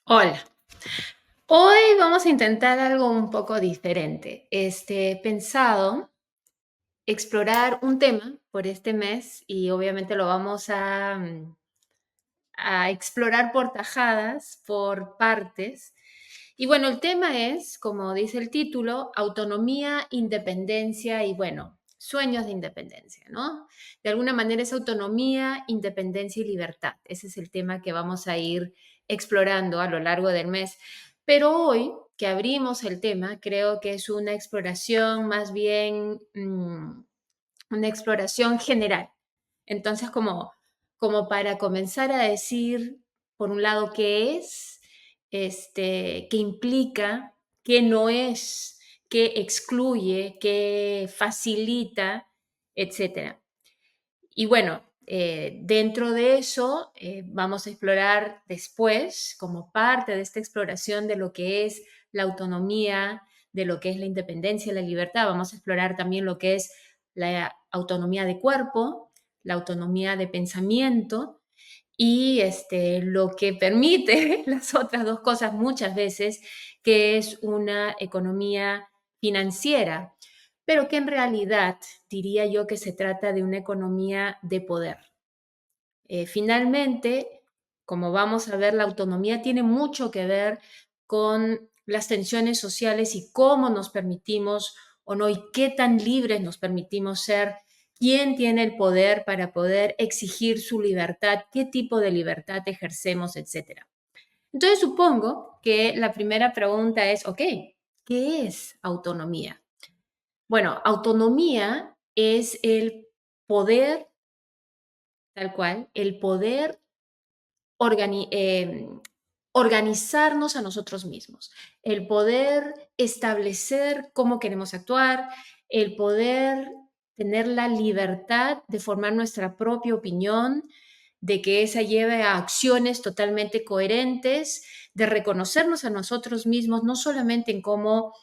Hola, hoy vamos a intentar algo un poco diferente. He pensado explorar un tema por este mes y obviamente lo vamos a explorar por tajadas, por partes. Y bueno, el tema es, como dice el título, autonomía, independencia y bueno, sueños de independencia, ¿no? De alguna manera es autonomía, independencia y libertad. Ese es el tema que vamos a ir explorando a lo largo del mes. Pero hoy que abrimos el tema, creo que es una exploración más bien, una exploración general. Entonces, como para comenzar a decir, por un lado, qué es, qué implica, qué no es, qué excluye, qué facilita, etcétera. Y bueno, dentro de eso vamos a explorar después, como parte de esta exploración de lo que es la autonomía, de lo que es la independencia, la libertad, vamos a explorar también lo que es la autonomía de cuerpo, la autonomía de pensamiento y lo que permite las otras dos cosas muchas veces, que es una economía financiera, pero que en realidad diría yo que se trata de una economía de poder. Finalmente, como vamos a ver, la autonomía tiene mucho que ver con las tensiones sociales y cómo nos permitimos o no y qué tan libres nos permitimos ser, quién tiene el poder para poder exigir su libertad, qué tipo de libertad ejercemos, etcétera. Entonces supongo que la primera pregunta es, ok, ¿qué es autonomía? Bueno, autonomía es el poder, tal cual, el poder organi- eh, organizarnos a nosotros mismos, el poder establecer cómo queremos actuar, el poder tener la libertad de formar nuestra propia opinión, de que esa lleve a acciones totalmente coherentes, de reconocernos a nosotros mismos, no solamente en cómo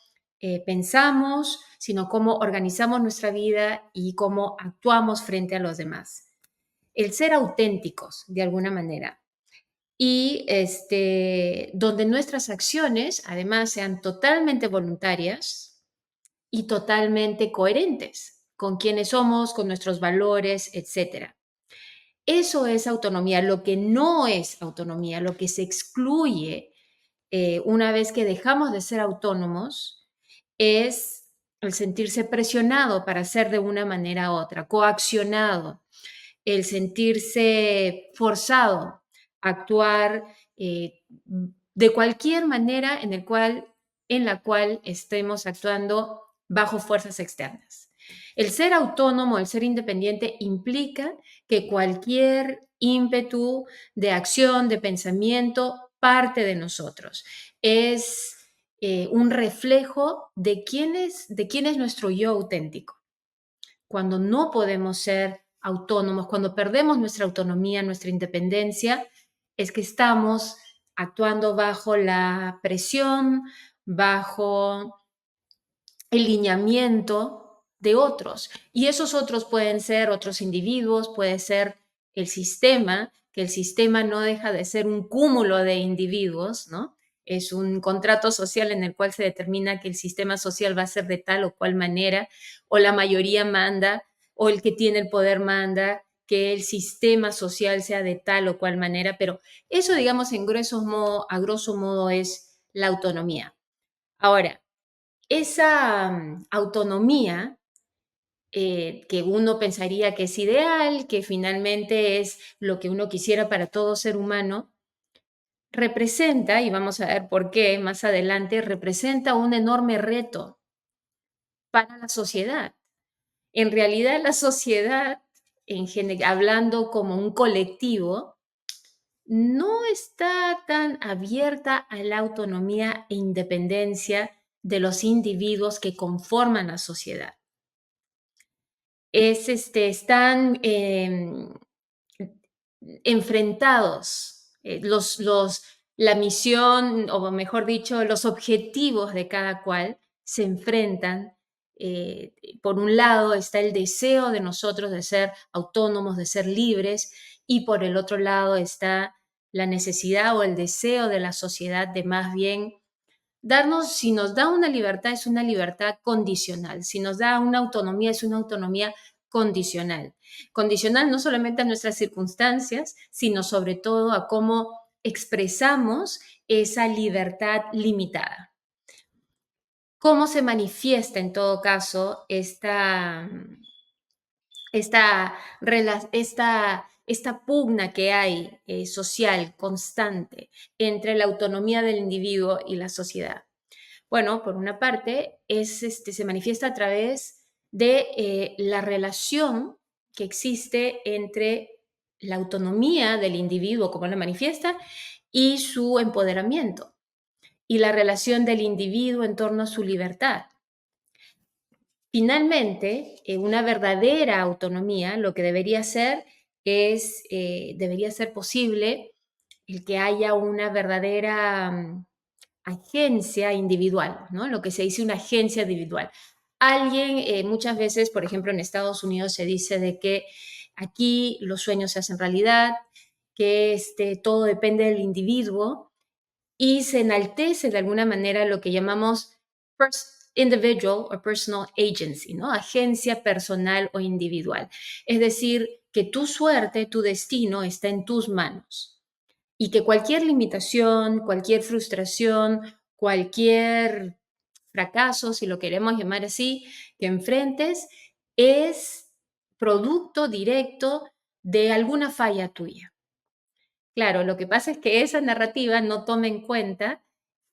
pensamos, sino cómo organizamos nuestra vida y cómo actuamos frente a los demás. El ser auténticos, de alguna manera y donde nuestras acciones además sean totalmente voluntarias y totalmente coherentes con quiénes somos, con nuestros valores, etcétera. Eso es autonomía. Lo que no es autonomía, lo que se excluye una vez que dejamos de ser autónomos, es el sentirse presionado para hacer de una manera u otra, coaccionado, el sentirse forzado a actuar de cualquier manera en la cual estemos actuando bajo fuerzas externas. El ser autónomo, el ser independiente implica que cualquier ímpetu de acción, de pensamiento, parte de nosotros. Es un reflejo de quién es nuestro yo auténtico. Cuando no podemos ser autónomos, cuando perdemos nuestra autonomía, nuestra independencia, es que estamos actuando bajo la presión, bajo el lineamiento de otros. Y esos otros pueden ser otros individuos, puede ser el sistema, que el sistema no deja de ser un cúmulo de individuos, ¿no? Es un contrato social en el cual se determina que el sistema social va a ser de tal o cual manera, o la mayoría manda, o el que tiene el poder manda, que el sistema social sea de tal o cual manera, pero eso, digamos, a grosso modo es la autonomía. Ahora, esa autonomía que uno pensaría que es ideal, que finalmente es lo que uno quisiera para todo ser humano, representa, y vamos a ver por qué más adelante, representa un enorme reto para la sociedad. En realidad, la sociedad, hablando como un colectivo, no está tan abierta a la autonomía e independencia de los individuos que conforman la sociedad. Están enfrentados la misión, o mejor dicho, los objetivos de cada cual se enfrentan. Por un lado está el deseo de nosotros de ser autónomos, de ser libres, y por el otro lado está la necesidad o el deseo de la sociedad de más bien darnos, si nos da una libertad, es una libertad condicional. Si nos da una autonomía, es una autonomía condicional. Condicional no solamente a nuestras circunstancias, sino sobre todo a cómo expresamos esa libertad limitada. ¿Cómo se manifiesta en todo caso esta pugna que hay social constante entre la autonomía del individuo y la sociedad? Bueno, por una parte, se manifiesta a través de la relación que existe entre la autonomía del individuo, como la manifiesta, y su empoderamiento, y la relación del individuo en torno a su libertad. Finalmente, una verdadera autonomía lo que debería ser debería ser posible el que haya una verdadera agencia individual, ¿no? Lo que se dice una agencia individual. Alguien, muchas veces, por ejemplo, en Estados Unidos se dice de que aquí los sueños se hacen realidad, que todo depende del individuo y se enaltece de alguna manera lo que llamamos individual o personal agency, ¿no? Agencia personal o individual. Es decir, que tu suerte, tu destino está en tus manos y que cualquier limitación, cualquier frustración, cualquier fracaso, si lo queremos llamar así, que enfrentes, es producto directo de alguna falla tuya. Claro, lo que pasa es que esa narrativa no toma en cuenta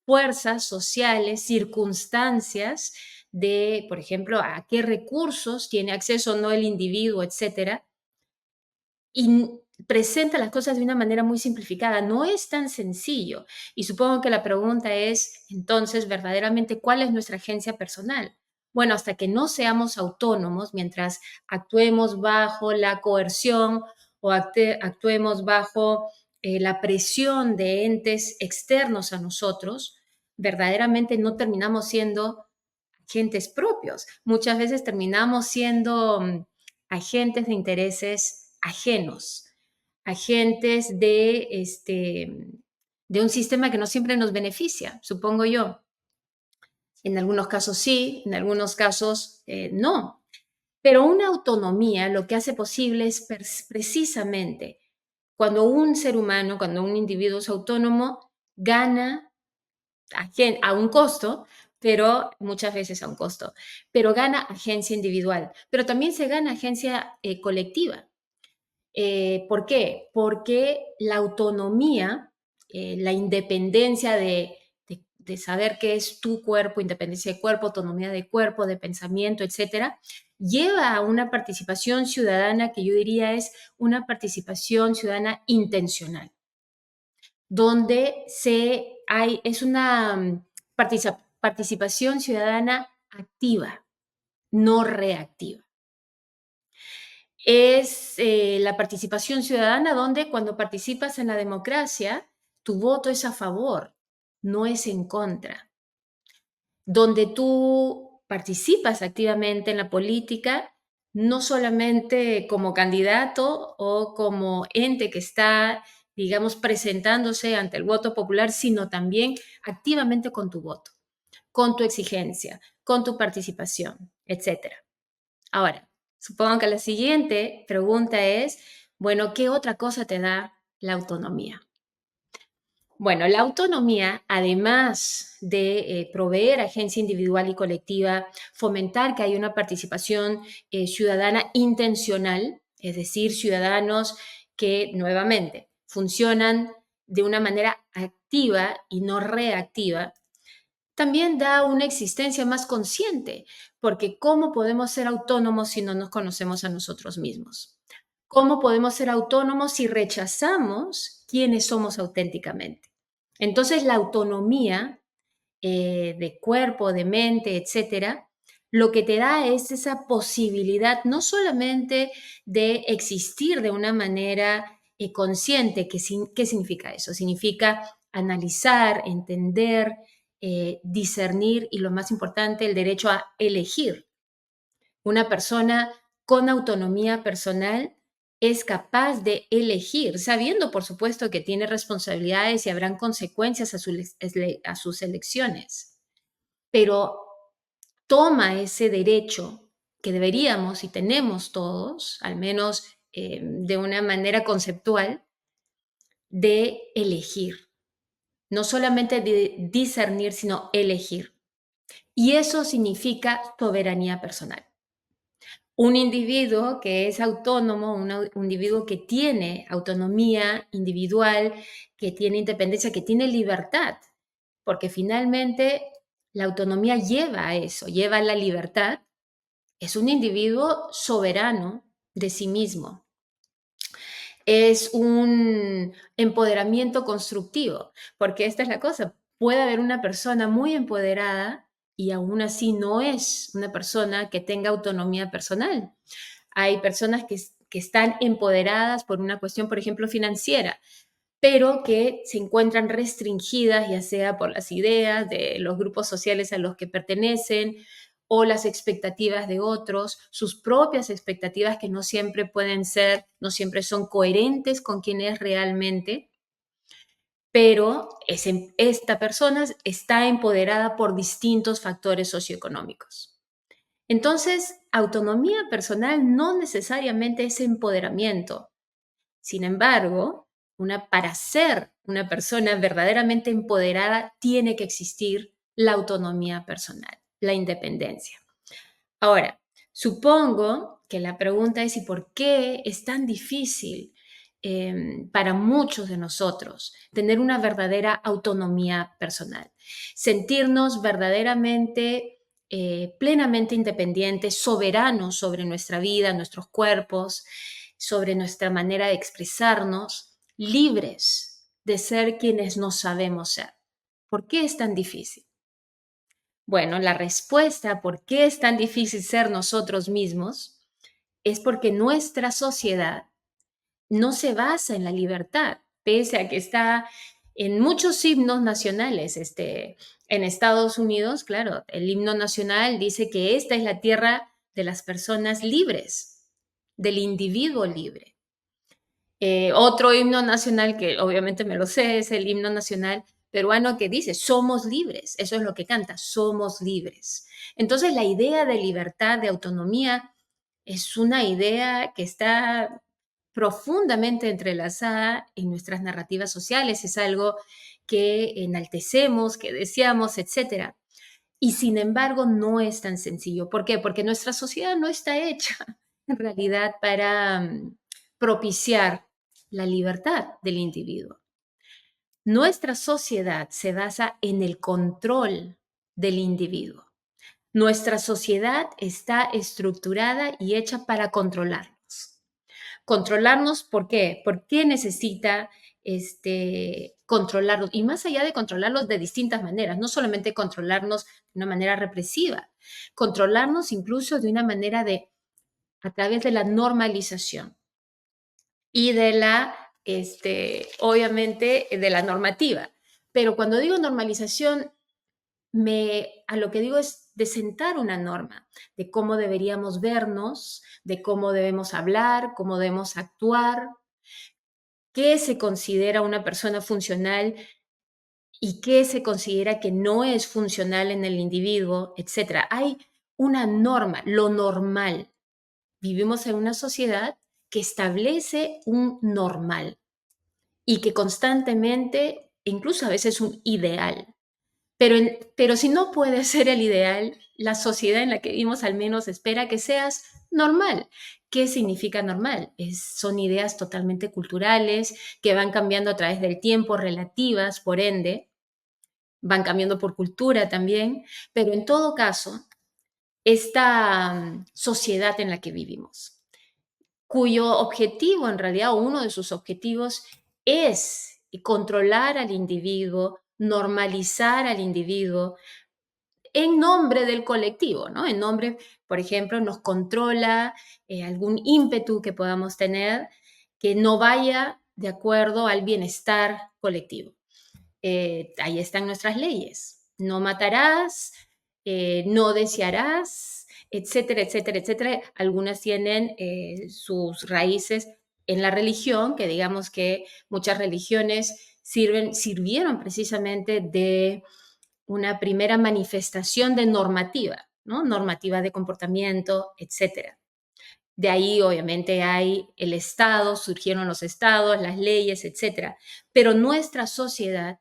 fuerzas sociales, circunstancias de, por ejemplo, a qué recursos tiene acceso o no el individuo, etcétera, y presenta las cosas de una manera muy simplificada. No es tan sencillo. Y supongo que la pregunta es, entonces, verdaderamente, ¿cuál es nuestra agencia personal? Bueno, hasta que no seamos autónomos, mientras actuemos bajo la coerción o actuemos bajo la presión de entes externos a nosotros, verdaderamente no terminamos siendo agentes propios. Muchas veces terminamos siendo agentes de intereses ajenos, agentes de un sistema que no siempre nos beneficia, supongo yo. En algunos casos sí, en algunos casos no. Pero una autonomía lo que hace posible es precisamente cuando un ser humano, cuando un individuo es autónomo, gana a un costo, pero muchas veces a un costo, pero gana agencia individual, pero también se gana agencia colectiva. ¿Por qué? Porque la autonomía, la independencia de saber qué es tu cuerpo, independencia de cuerpo, autonomía de cuerpo, de pensamiento, etcétera, lleva a una participación ciudadana que yo diría es una participación ciudadana intencional, donde es una participación ciudadana activa, no reactiva. Es la participación ciudadana donde cuando participas en la democracia, tu voto es a favor, no es en contra. Donde tú participas activamente en la política, no solamente como candidato o como ente que está, digamos, presentándose ante el voto popular, sino también activamente con tu voto, con tu exigencia, con tu participación, etcétera. Ahora, supongo que la siguiente pregunta es, bueno, ¿qué otra cosa te da la autonomía? Bueno, la autonomía, además de proveer agencia individual y colectiva, fomentar que haya una participación ciudadana intencional, es decir, ciudadanos que nuevamente funcionan de una manera activa y no reactiva, también da una existencia más consciente, porque ¿cómo podemos ser autónomos si no nos conocemos a nosotros mismos? ¿Cómo podemos ser autónomos si rechazamos quiénes somos auténticamente? Entonces, la autonomía de cuerpo, de mente, etcétera, lo que te da es esa posibilidad no solamente de existir de una manera consciente. ¿Qué significa eso? Significa analizar, entender, discernir y lo más importante, el derecho a elegir. Una persona con autonomía personal es capaz de elegir, sabiendo, por supuesto, que tiene responsabilidades y habrán consecuencias a sus elecciones, pero toma ese derecho que deberíamos y tenemos todos, al menos de una manera conceptual, de elegir. No solamente de discernir, sino elegir. Y eso significa soberanía personal. Un individuo que es autónomo, un individuo que tiene autonomía individual, que tiene independencia, que tiene libertad, porque finalmente la autonomía lleva a eso, lleva a la libertad, es un individuo soberano de sí mismo. Es un empoderamiento constructivo, porque esta es la cosa, puede haber una persona muy empoderada y aún así no es una persona que tenga autonomía personal. Hay personas que están empoderadas por una cuestión, por ejemplo, financiera, pero que se encuentran restringidas, ya sea por las ideas de los grupos sociales a los que pertenecen o las expectativas de otros, sus propias expectativas que no siempre pueden ser, no siempre son coherentes con quien es realmente, pero esta persona está empoderada por distintos factores socioeconómicos. Entonces, autonomía personal no necesariamente es empoderamiento. Sin embargo, para ser una persona verdaderamente empoderada, tiene que existir la autonomía personal, la independencia. Ahora, supongo que la pregunta es: ¿y por qué es tan difícil para muchos de nosotros tener una verdadera autonomía personal? Sentirnos verdaderamente, plenamente independientes, soberanos sobre nuestra vida, nuestros cuerpos, sobre nuestra manera de expresarnos, libres de ser quienes no sabemos ser. ¿Por qué es tan difícil? Bueno, la respuesta a por qué es tan difícil ser nosotros mismos es porque nuestra sociedad no se basa en la libertad, pese a que está en muchos himnos nacionales. En Estados Unidos, claro, el himno nacional dice que esta es la tierra de las personas libres, del individuo libre. Otro himno nacional que obviamente me lo sé es el himno nacional peruano que dice, somos libres, eso es lo que canta, somos libres. Entonces la idea de libertad, de autonomía, es una idea que está profundamente entrelazada en nuestras narrativas sociales, es algo que enaltecemos, que deseamos, etcétera. Y sin embargo no es tan sencillo. ¿Por qué? Porque nuestra sociedad no está hecha en realidad para propiciar la libertad del individuo. Nuestra sociedad se basa en el control del individuo. Nuestra sociedad está estructurada y hecha para controlarnos. Controlarnos, ¿por qué? ¿Por qué necesita controlarlos? Y más allá de controlarlos de distintas maneras, no solamente controlarnos de una manera represiva, controlarnos incluso de una manera a través de la normalización y obviamente, de la normativa. Pero cuando digo normalización, a lo que digo es de sentar una norma, de cómo deberíamos vernos, de cómo debemos hablar, cómo debemos actuar, qué se considera una persona funcional y qué se considera que no es funcional en el individuo, etcétera. Hay una norma, lo normal. Vivimos en una sociedad que establece un normal y que constantemente, incluso a veces un ideal. Pero si no puede ser el ideal, la sociedad en la que vivimos al menos espera que seas normal. ¿Qué significa normal? Son ideas totalmente culturales que van cambiando a través del tiempo, relativas, por ende, van cambiando por cultura también, pero en todo caso, esta sociedad en la que vivimos, cuyo objetivo en realidad, o uno de sus objetivos, es controlar al individuo, normalizar al individuo en nombre del colectivo, ¿no? En nombre, por ejemplo, nos controla algún ímpetu que podamos tener que no vaya de acuerdo al bienestar colectivo. Ahí están nuestras leyes. No matarás, no desearás, etcétera, etcétera, etcétera. Algunas tienen sus raíces en la religión, que digamos que muchas religiones sirvieron precisamente de una primera manifestación de normativa, ¿no? Normativa de comportamiento, etcétera. De ahí, obviamente, hay el Estado, surgieron los estados, las leyes, etcétera. Pero nuestra sociedad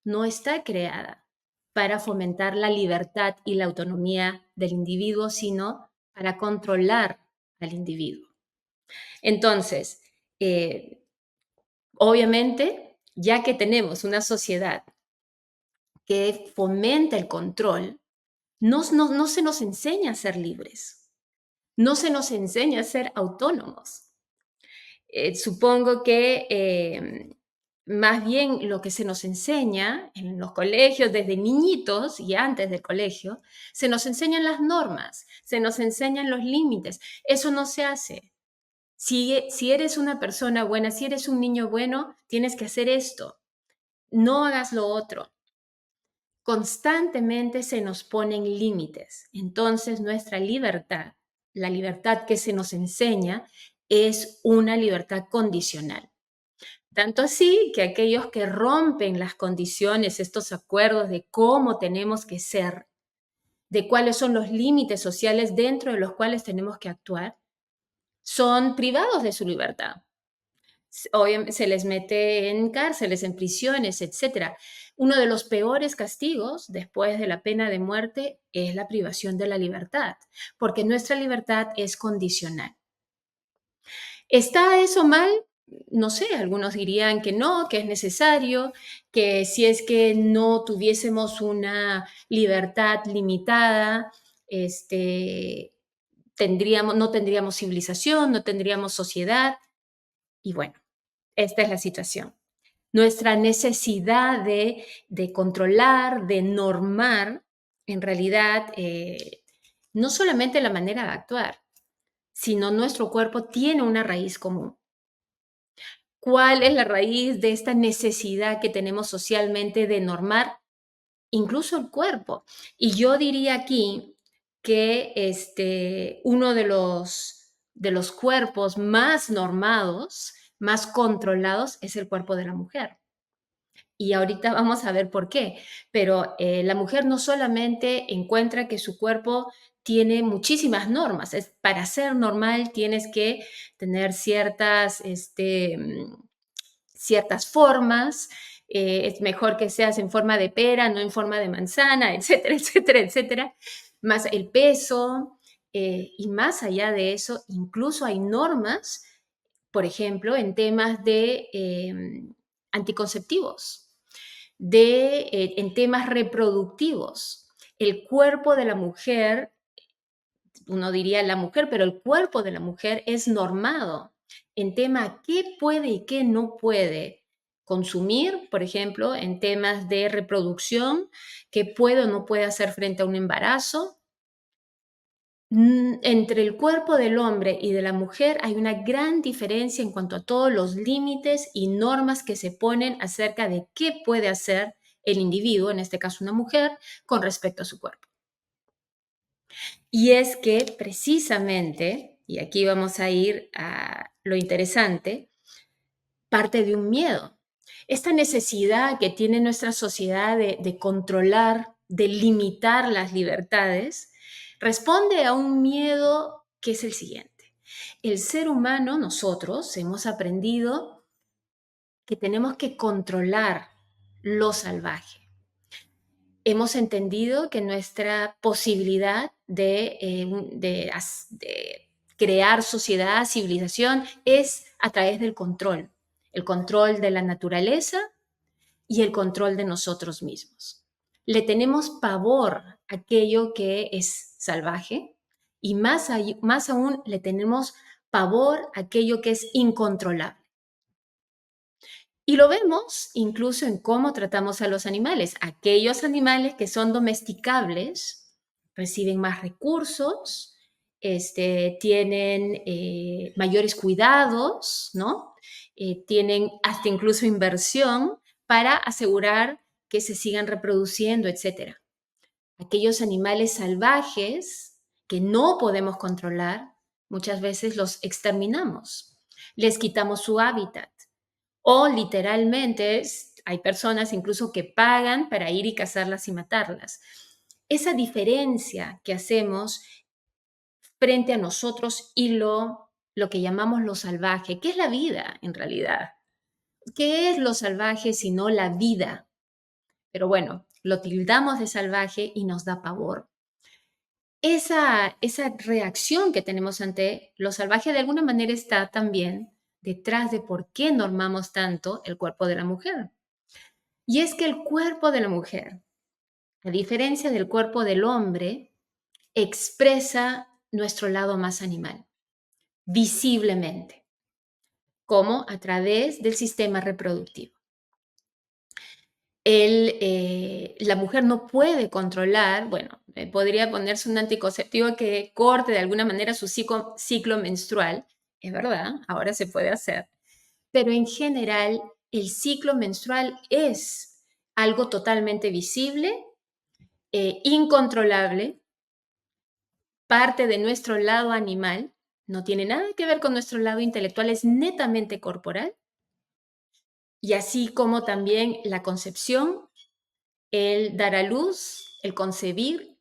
no está creada para fomentar la libertad y la autonomía del individuo, sino para controlar al individuo. Entonces, eh, obviamente, ya que tenemos una sociedad que fomenta el control, no se nos enseña a ser libres, no se nos enseña a ser autónomos. Supongo que más bien lo que se nos enseña en los colegios desde niñitos y antes del colegio, se nos enseñan las normas, se nos enseñan los límites. Eso no se hace. Si eres una persona buena, si eres un niño bueno, tienes que hacer esto. No hagas lo otro. Constantemente se nos ponen límites. Entonces nuestra libertad, la libertad que se nos enseña, es una libertad condicional. Tanto así que aquellos que rompen las condiciones, estos acuerdos de cómo tenemos que ser, de cuáles son los límites sociales dentro de los cuales tenemos que actuar, son privados de su libertad. Obviamente se les mete en cárceles, en prisiones, etcétera. Uno de los peores castigos después de la pena de muerte es la privación de la libertad, porque nuestra libertad es condicional. ¿Está eso mal? No sé, algunos dirían que no, que es necesario, que si es que no tuviésemos una libertad limitada, no tendríamos civilización, no tendríamos sociedad. Y bueno, esta es la situación. Nuestra necesidad de controlar, de normar, en realidad, no solamente la manera de actuar, sino nuestro cuerpo tiene una raíz común. ¿Cuál es la raíz de esta necesidad que tenemos socialmente de normar incluso el cuerpo? Y yo diría aquí que uno de los cuerpos más normados, más controlados, es el cuerpo de la mujer. Y ahorita vamos a ver por qué. Pero la mujer no solamente encuentra que su cuerpo tiene muchísimas normas. Para ser normal tienes que tener ciertas formas. Es mejor que seas en forma de pera, no en forma de manzana, etcétera, etcétera, etcétera. Más el peso. Y más allá de eso, incluso hay normas, por ejemplo, en temas de anticonceptivos en temas reproductivos. El cuerpo de la mujer, uno diría la mujer, pero el cuerpo de la mujer es normado en tema qué puede y qué no puede consumir, por ejemplo, en temas de reproducción, qué puede o no puede hacer frente a un embarazo. Entre el cuerpo del hombre y de la mujer hay una gran diferencia en cuanto a todos los límites y normas que se ponen acerca de qué puede hacer el individuo, en este caso una mujer, con respecto a su cuerpo. Y es que precisamente, y aquí vamos a ir a lo interesante, parte de un miedo. Esta necesidad que tiene nuestra sociedad de controlar, de limitar las libertades, responde a un miedo que es el siguiente. El ser humano, nosotros, hemos aprendido que tenemos que controlar lo salvaje. Hemos entendido que nuestra posibilidad de crear sociedad, civilización, es a través del control. El control de la naturaleza y el control de nosotros mismos. Le tenemos pavor a aquello que es salvaje y más aún le tenemos pavor a aquello que es incontrolable. Y lo vemos incluso en cómo tratamos a los animales. Aquellos animales que son domesticables reciben más recursos, tienen mayores cuidados, ¿no? Tienen hasta incluso inversión para asegurar que se sigan reproduciendo, etc. Aquellos animales salvajes que no podemos controlar, muchas veces los exterminamos. les quitamos su hábitat. O literalmente hay personas incluso que pagan para ir y cazarlas y matarlas. Esa diferencia que hacemos frente a nosotros y lo que llamamos lo salvaje, ¿qué es la vida en realidad? ¿Qué es lo salvaje sino la vida? Pero bueno, lo tildamos de salvaje y nos da pavor. Esa reacción que tenemos ante lo salvaje de alguna manera está también detrás de por qué normamos tanto el cuerpo de la mujer. Y es que el cuerpo de la mujer, a diferencia del cuerpo del hombre, expresa nuestro lado más animal, visiblemente, como a través del sistema reproductivo. La mujer no puede controlar, bueno, podría ponerse un anticonceptivo que corte de alguna manera su ciclo menstrual, es verdad, ahora se puede hacer, pero en general el ciclo menstrual es algo totalmente visible, incontrolable, parte de nuestro lado animal, no tiene nada que ver con nuestro lado intelectual, es netamente corporal, y así como también la concepción, el dar a luz, el concebir,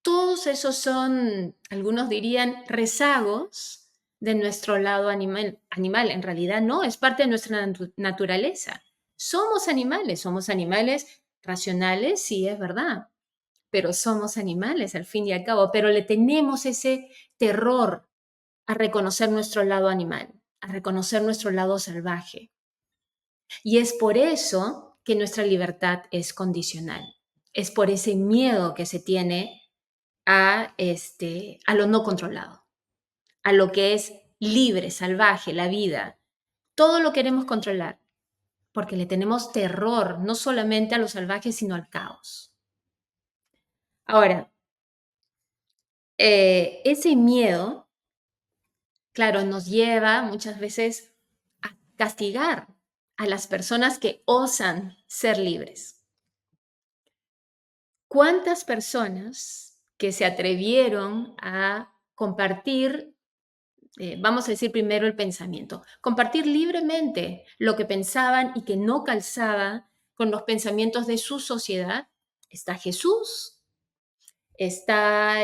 todos esos son, algunos dirían, rezagos de nuestro lado animal. En realidad no, es parte de nuestra naturaleza. Somos animales racionales, sí, es verdad, pero somos animales al fin y al cabo, pero le tenemos ese terror a reconocer nuestro lado animal, a reconocer nuestro lado salvaje. Y es por eso que nuestra libertad es condicional. Es por ese miedo que se tiene a lo no controlado, a lo que es libre, salvaje, la vida. Todo lo queremos controlar porque le tenemos terror no solamente a lo salvaje, sino al caos. Ahora, ese miedo, claro, nos lleva muchas veces a castigar a las personas que osan ser libres. ¿Cuántas personas que se atrevieron a compartir, vamos a decir primero el pensamiento, compartir libremente lo que pensaban y que no calzaba con los pensamientos de su sociedad? Está Jesús, está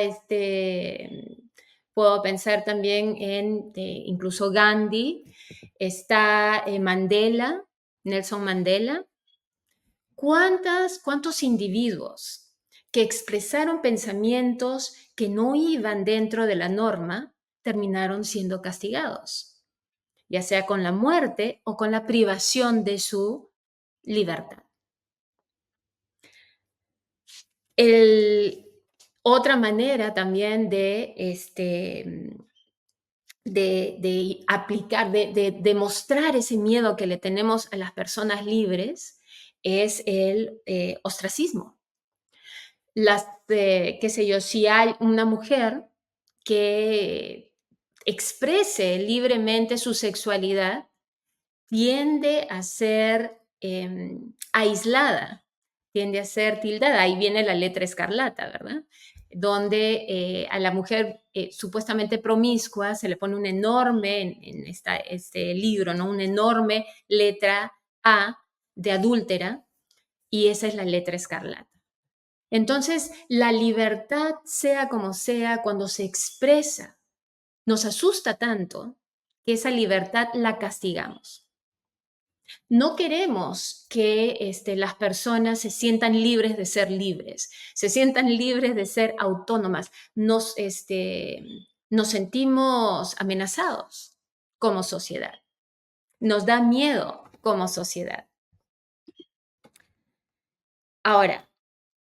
puedo pensar también en incluso Gandhi, está Mandela, Nelson Mandela. ¿Cuántos individuos que expresaron pensamientos que no iban dentro de la norma terminaron siendo castigados, ya sea con la muerte o con la privación de su libertad? Otra manera también de aplicar, de demostrar ese miedo que le tenemos a las personas libres es el ostracismo. Qué sé yo, si hay una mujer que exprese libremente su sexualidad, tiende a ser aislada, tiende a ser tildada. Ahí viene la letra escarlata, ¿verdad? Donde a la mujer supuestamente promiscua se le pone un enorme, en este libro, ¿no? Una enorme letra A de adúltera, y esa es la letra escarlata. Entonces, la libertad, sea como sea, cuando se expresa, nos asusta tanto que esa libertad la castigamos. No queremos que las personas se sientan libres de ser libres, se sientan libres de ser autónomas. Nos sentimos amenazados como sociedad. Nos da miedo como sociedad. Ahora,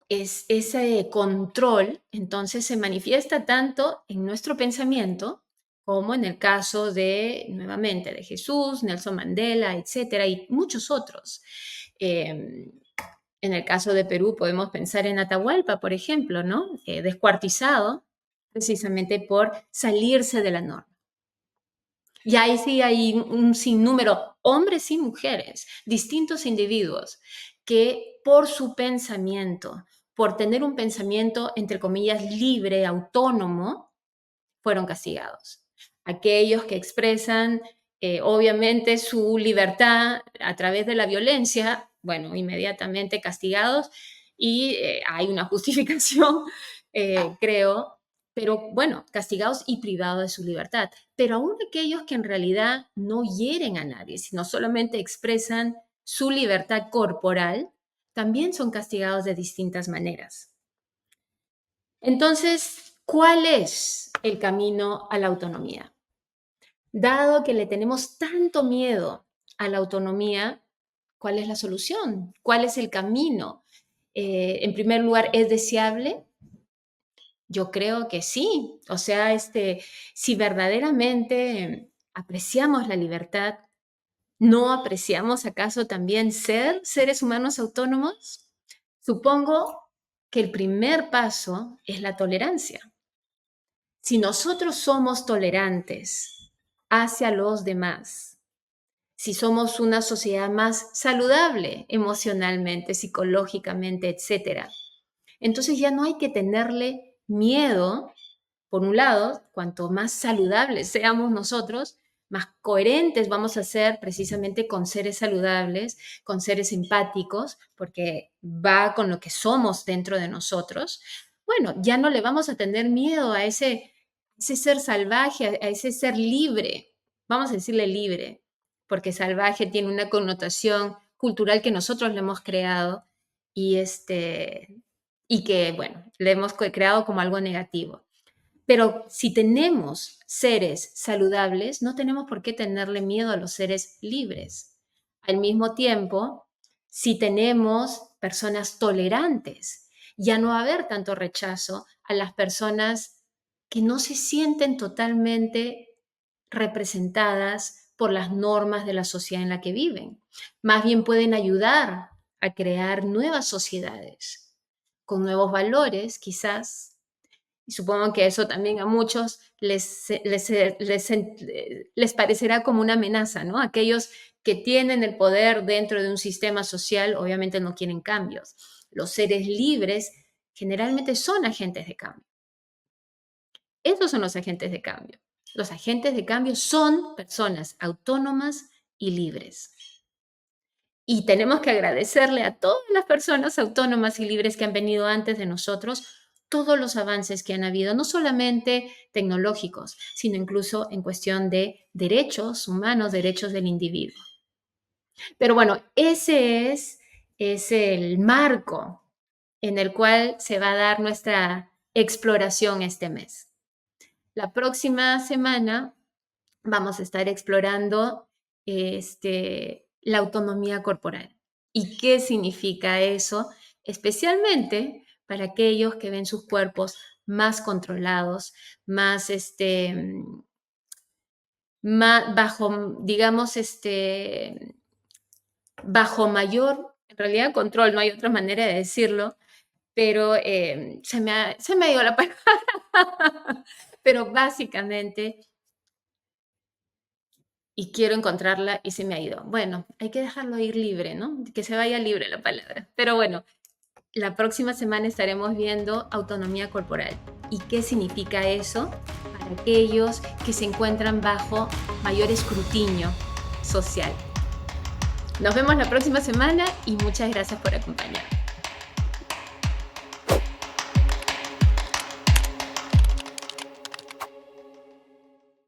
ese control entonces se manifiesta tanto en nuestro pensamiento como en el caso de, nuevamente, de Jesús, Nelson Mandela, etcétera, y muchos otros. En el caso de Perú podemos pensar en Atahualpa, por ejemplo, ¿no? Descuartizado precisamente por salirse de la norma. Y ahí sí hay un sinnúmero, hombres y mujeres, distintos individuos, que por su pensamiento, por tener un pensamiento, entre comillas, libre, autónomo, fueron castigados. Aquellos que expresan obviamente su libertad a través de la violencia, bueno, inmediatamente castigados y hay una justificación, creo, pero bueno, castigados y privados de su libertad. Pero aún aquellos que en realidad no hieren a nadie, sino solamente expresan su libertad corporal, también son castigados de distintas maneras. Entonces, ¿cuál es el camino a la autonomía? Dado que le tenemos tanto miedo a la autonomía, ¿cuál es la solución? ¿Cuál es el camino? En primer lugar, ¿es deseable? Yo creo que sí. O sea, si verdaderamente apreciamos la libertad, ¿no apreciamos acaso también ser seres humanos autónomos? Supongo que el primer paso es la tolerancia. Si nosotros somos tolerantes hacia los demás, si somos una sociedad más saludable emocionalmente, psicológicamente, etcétera, entonces ya no hay que tenerle miedo. Por un lado, cuanto más saludables seamos nosotros, más coherentes vamos a ser precisamente con seres saludables, con seres empáticos, porque va con lo que somos dentro de nosotros. Bueno, ya no le vamos a tener miedo a ese ser salvaje, a ese ser libre. Vamos a decirle libre, porque salvaje tiene una connotación cultural que nosotros le hemos creado y, y que, bueno, le hemos creado como algo negativo. Pero si tenemos seres saludables, no tenemos por qué tenerle miedo a los seres libres. Al mismo tiempo, si tenemos personas tolerantes, ya no va a haber tanto rechazo a las personas que no se sienten totalmente representadas por las normas de la sociedad en la que viven. Más bien pueden ayudar a crear nuevas sociedades con nuevos valores, quizás, y supongo que eso también a muchos les parecerá como una amenaza, ¿no? Aquellos que tienen el poder dentro de un sistema social obviamente no quieren cambios. Los seres libres generalmente son agentes de cambio. Esos son los agentes de cambio. Los agentes de cambio son personas autónomas y libres. Y tenemos que agradecerle a todas las personas autónomas y libres que han venido antes de nosotros todos los avances que han habido, no solamente tecnológicos, sino incluso en cuestión de derechos humanos, derechos del individuo. Pero bueno, ese es el marco en el cual se va a dar nuestra exploración este mes. La próxima semana vamos a estar explorando la autonomía corporal. ¿Y qué significa eso? Especialmente para aquellos que ven sus cuerpos más controlados, más bajo, digamos, bajo mayor, en realidad control, no hay otra manera de decirlo, pero se me ha ido la palabra, pero básicamente y quiero encontrarla y se me ha ido. Bueno, hay que dejarlo ir libre, ¿no? Que se vaya libre la palabra. Pero bueno, la próxima semana estaremos viendo autonomía corporal. ¿Y qué significa eso para aquellos que se encuentran bajo mayor escrutinio social? Nos vemos la próxima semana y muchas gracias por acompañarnos.